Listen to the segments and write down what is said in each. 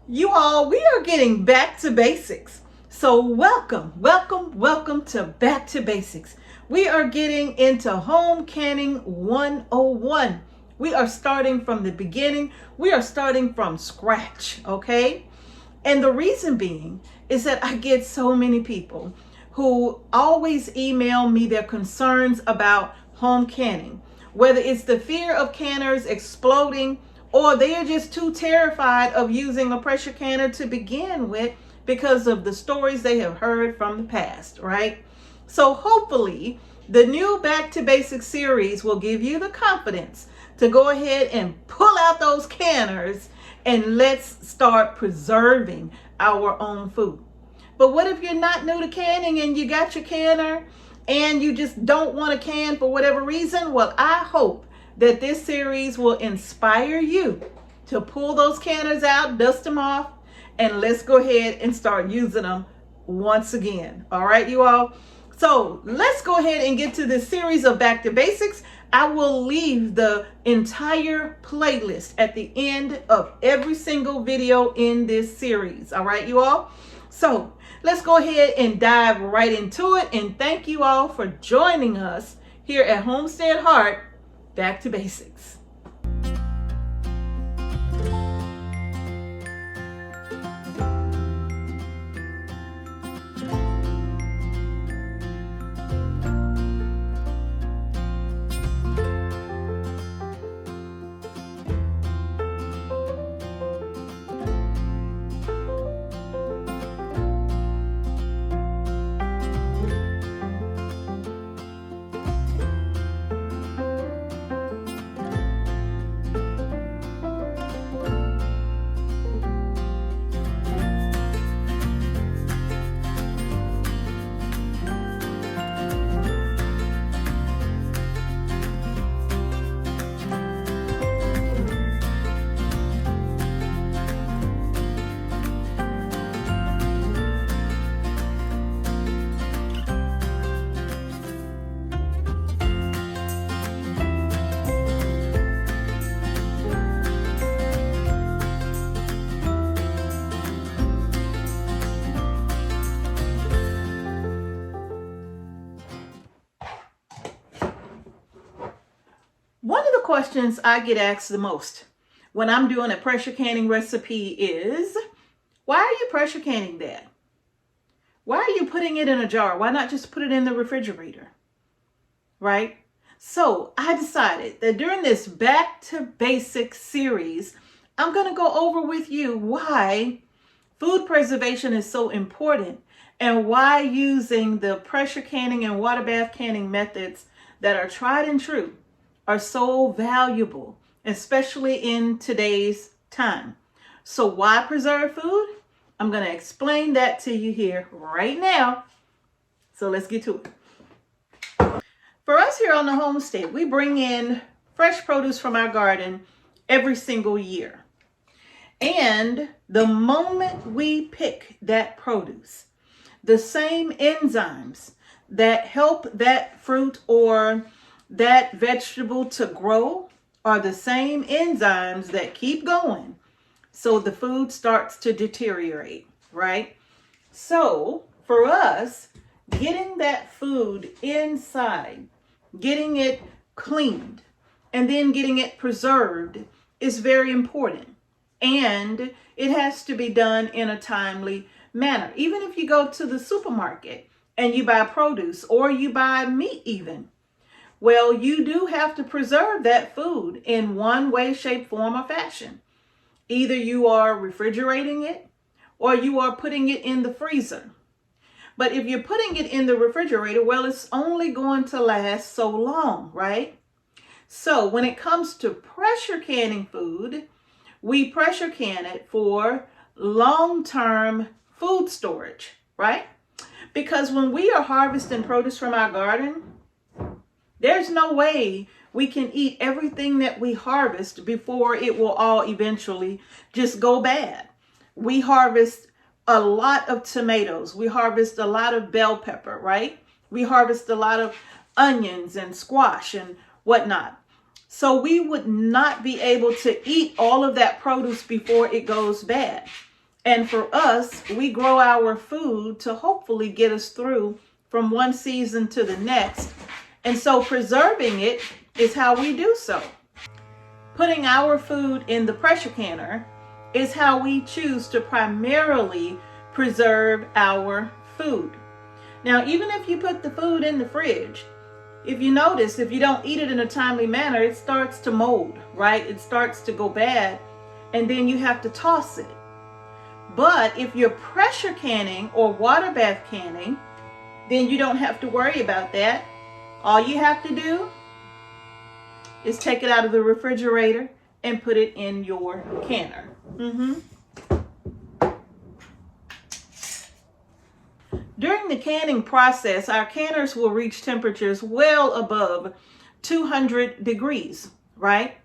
You all, we are getting back to basics. So welcome to Back to Basics. We are getting into home canning 101. We are starting from the beginning. We are starting from scratch, okay? And the reason being is that I get so many people who always email me their concerns about home canning, whether it's the fear of canners exploding or they are just too terrified of using a pressure canner to begin with because of the stories they have heard from the past, right? So hopefully the new Back to Basics series will give you the confidence to go ahead and pull out those canners and let's start preserving our own food. But what if you're not new to canning and you got your canner and you just don't want to can for whatever reason? Well, I hope that this series will inspire you to pull those canners out, dust them off, and let's go ahead and start using them once again. All right, you all? So let's go ahead and get to this series of Back to Basics. I will leave the entire playlist at the end of every single video in this series. All right, you all? So let's go ahead and dive right into it. And thank you all for joining us here at Homestead Heart, Back to Basics. One of the questions I get asked the most when I'm doing a pressure canning recipe is, why are you pressure canning that? Why are you putting it in a jar? Why not just put it in the refrigerator? Right? So I decided that during this Back to Basics series, I'm going to go over with you why food preservation is so important and why using the pressure canning and water bath canning methods that are tried and true are so valuable, especially in today's time. So why preserve food? I'm going to explain that to you here right now. So let's get to it. For us here on the homestead, we bring in fresh produce from our garden every single year. And the moment we pick that produce, the same enzymes that help that fruit or that vegetable to grow are the same enzymes that keep going. So the food starts to deteriorate, right? So for us, getting that food inside, getting it cleaned, and then getting it preserved is very important. And it has to be done in a timely manner. Even if you go to the supermarket and you buy produce or you buy meat even, well, you do have to preserve that food in one way, shape, form, or fashion. Either you are refrigerating it or you are putting it in the freezer. But if you're putting it in the refrigerator, well, it's only going to last so long, right? So when it comes to pressure canning food, we pressure can it for long-term food storage, right? Because when we are harvesting produce from our garden, there's no way we can eat everything that we harvest before it will all eventually just go bad. We harvest a lot of tomatoes. We harvest a lot of bell pepper, right? We harvest a lot of onions and squash and whatnot. So we would not be able to eat all of that produce before it goes bad. And for us, we grow our food to hopefully get us through from one season to the next. And so preserving it is how we do so. Putting our food in the pressure canner is how we choose to primarily preserve our food. Now, even if you put the food in the fridge, if you notice, if you don't eat it in a timely manner, it starts to mold, right? It starts to go bad, and then you have to toss it. But if you're pressure canning or water bath canning, then you don't have to worry about that. All you have to do is take it out of the refrigerator and put it in your canner. During the canning process, our canners will reach temperatures well above 200 degrees, right?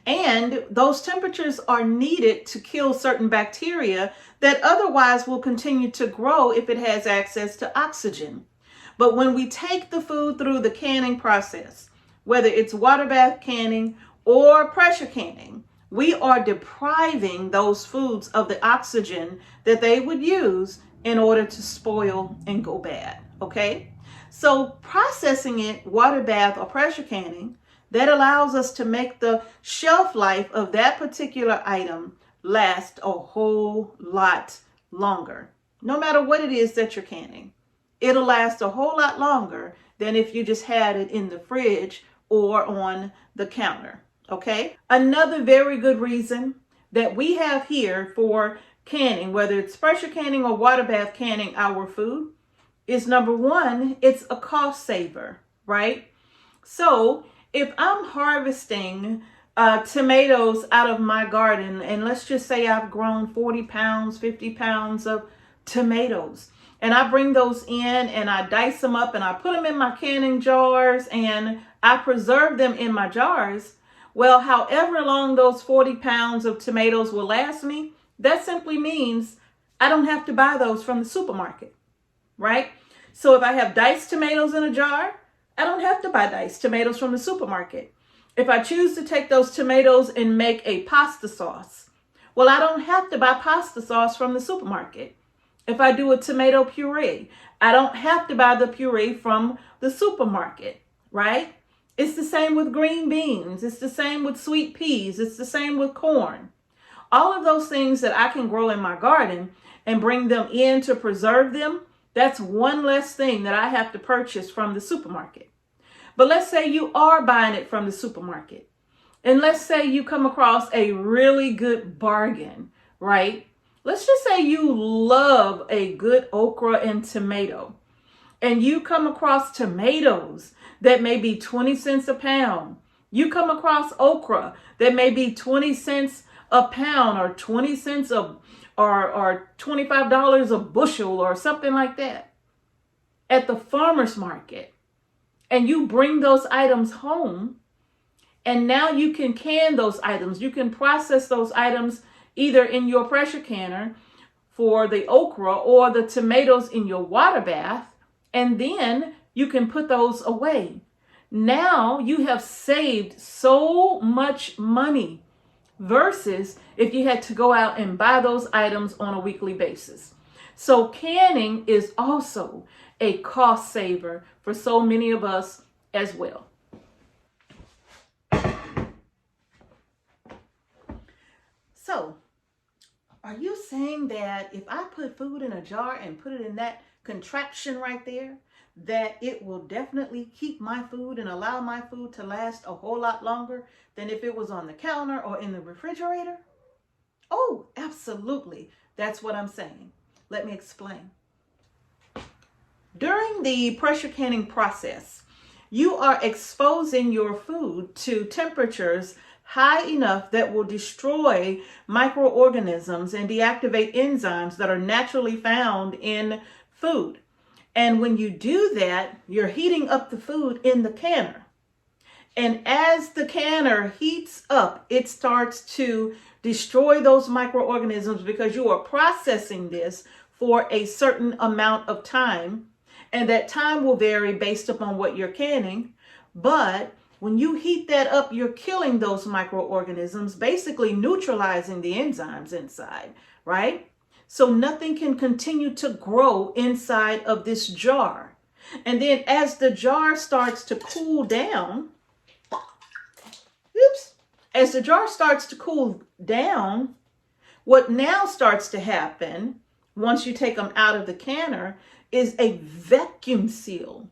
And those temperatures are needed to kill certain bacteria that otherwise will continue to grow if it has access to oxygen. But when we take the food through the canning process, whether it's water bath canning or pressure canning, we are depriving those foods of the oxygen that they would use in order to spoil and go bad, okay? So processing it, water bath or pressure canning, that allows us to make the shelf life of that particular item last a whole lot longer. No matter what it is that you're canning, it'll last a whole lot longer than if you just had it in the fridge or on the counter, okay? Another very good reason that we have here for canning, whether it's pressure canning or water bath canning our food, is number one, it's a cost saver, right? So if I'm harvesting tomatoes out of my garden, and let's just say I've grown 40 pounds, 50 pounds of tomatoes, and I bring those in and I dice them up and I put them in my canning jars and I preserve them in my jars, well, however long those 40 pounds of tomatoes will last me, that simply means I don't have to buy those from the supermarket, right? So if I have diced tomatoes in a jar, I don't have to buy diced tomatoes from the supermarket. If I choose to take those tomatoes and make a pasta sauce, well, I don't have to buy pasta sauce from the supermarket. If I do a tomato puree, I don't have to buy the puree from the supermarket, right? It's the same with green beans. It's the same with sweet peas. It's the same with corn. All of those things that I can grow in my garden and bring them in to preserve them, that's one less thing that I have to purchase from the supermarket. But let's say you are buying it from the supermarket. And let's say you come across a really good bargain, right? Let's just say you love a good okra and tomato. And you come across tomatoes that may be 20 cents a pound. You come across okra that may be 20 cents a pound or 20 cents or $25 a bushel or something like that at the farmer's market. And you bring those items home, and now you can can those items. You can process those items either in your pressure canner for the okra or the tomatoes in your water bath, and then you can put those away. Now you have saved so much money versus if you had to go out and buy those items on a weekly basis. So canning is also a cost saver for so many of us as well. So, are you saying that if I put food in a jar and put it in that contraption right there, that it will definitely keep my food and allow my food to last a whole lot longer than if it was on the counter or in the refrigerator? Oh, absolutely. That's what I'm saying. Let me explain. During the pressure canning process, you are exposing your food to temperatures high enough that will destroy microorganisms and deactivate enzymes that are naturally found in food. And when you do that, you're heating up the food in the canner. And as the canner heats up, it starts to destroy those microorganisms because you are processing this for a certain amount of time. And that time will vary based upon what you're canning. But when you heat that up, you're killing those microorganisms, basically neutralizing the enzymes inside, right? so nothing can continue to grow inside of this jar. And then as the jar starts to cool down, as the jar starts to cool down, what now starts to happen once you take them out of the canner is a vacuum seal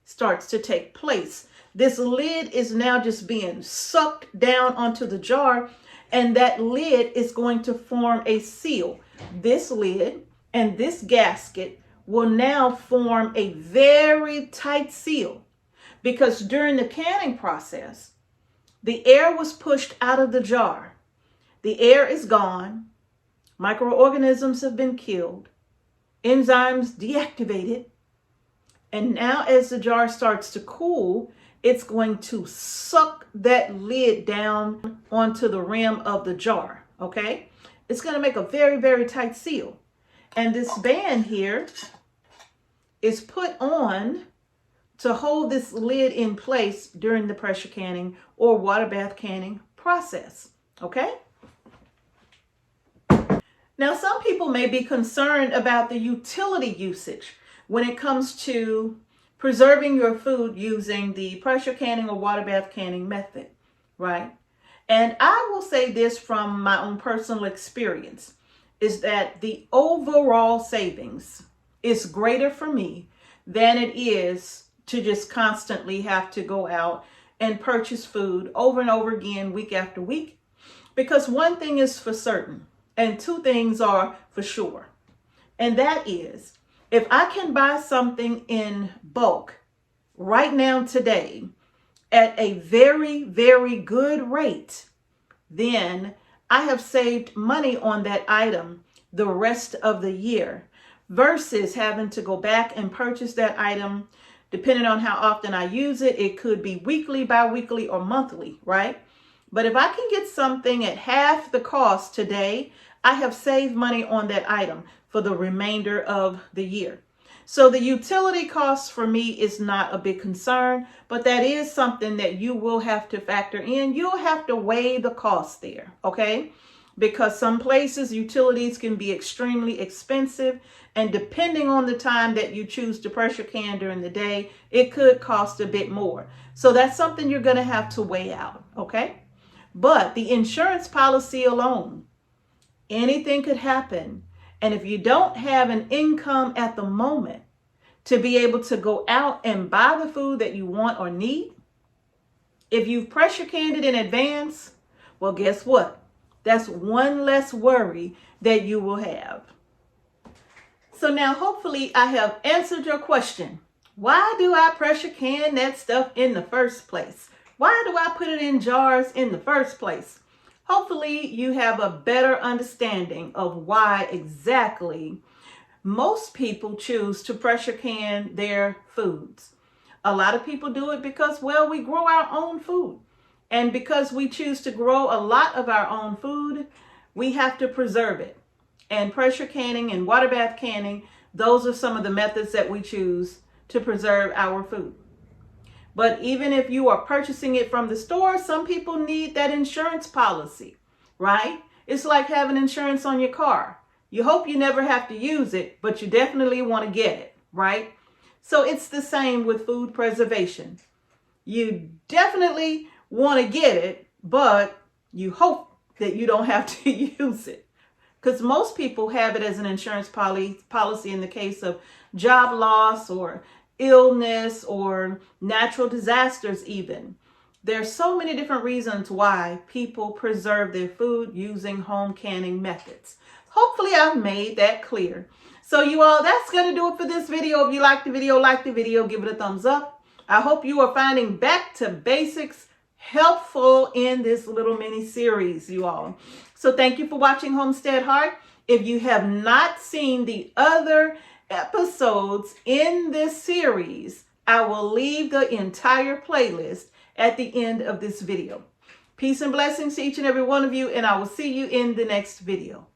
starts to take place. This lid is now just being sucked down onto the jar, and that lid is going to form a seal. This lid and this gasket will now form a very tight seal, because during the canning process, the air was pushed out of the jar. The air is gone. Microorganisms have been killed. Enzymes deactivated. And now as the jar starts to cool, it's going to suck that lid down onto the rim of the jar, okay? It's going to make a very, very tight seal. And this band here is put on to hold this lid in place during the pressure canning or water bath canning process, okay? Now, some people may be concerned about the utility usage when it comes to preserving your food using the pressure canning or water bath canning method, right? And I will say this from my own personal experience, is that the overall savings is greater for me than it is to just constantly have to go out and purchase food over and over again, week after week. Because one thing is for certain, and two things are for sure. And that is, if I can buy something in bulk right now today at a very, very good rate, then I have saved money on that item the rest of the year versus having to go back and purchase that item. Depending on how often I use it, it could be weekly, bi-weekly, or monthly, right? But if I can get something at half the cost today, I have saved money on that item for the remainder of the year. So the utility cost for me is not a big concern, but that is something that you will have to factor in. You'll have to weigh the cost there, okay? Because some places utilities can be extremely expensive, and depending on the time that you choose to pressure can during the day, it could cost a bit more. So that's something you're going to have to weigh out, okay? But the insurance policy alone, anything could happen. And if you don't have an income at the moment to be able to go out and buy the food that you want or need, if you've pressure canned it in advance, well, guess what? That's one less worry that you will have. So now hopefully I have answered your question. Why do I pressure can that stuff in the first place? Why do I put it in jars in the first place? Hopefully you have a better understanding of why exactly most people choose to pressure can their foods. A lot of people do it because, well, we grow our own food. And because we choose to grow a lot of our own food, we have to preserve it. And pressure canning and water bath canning, those are some of the methods that we choose to preserve our food. But even if you are purchasing it from the store, some people need that insurance policy, right? It's like having insurance on your car. You hope you never have to use it, but you definitely want to get it, right? So it's the same with food preservation. You definitely want to get it, but you hope that you don't have to use it. Because most people have it as an insurance policy in the case of job loss or illness or natural disasters even. There's so many different reasons why people preserve their food using home canning methods. Hopefully I've made that clear. So you all, that's going to do it for this video. If you like the video, give it a thumbs up. I hope you are finding back to basics helpful in this little mini series, you all. So thank you for watching Homestead Heart. If you have not seen the other episodes in this series, I will leave the entire playlist at the end of this video. Peace and blessings to each and every one of you, and I will see you in the next video.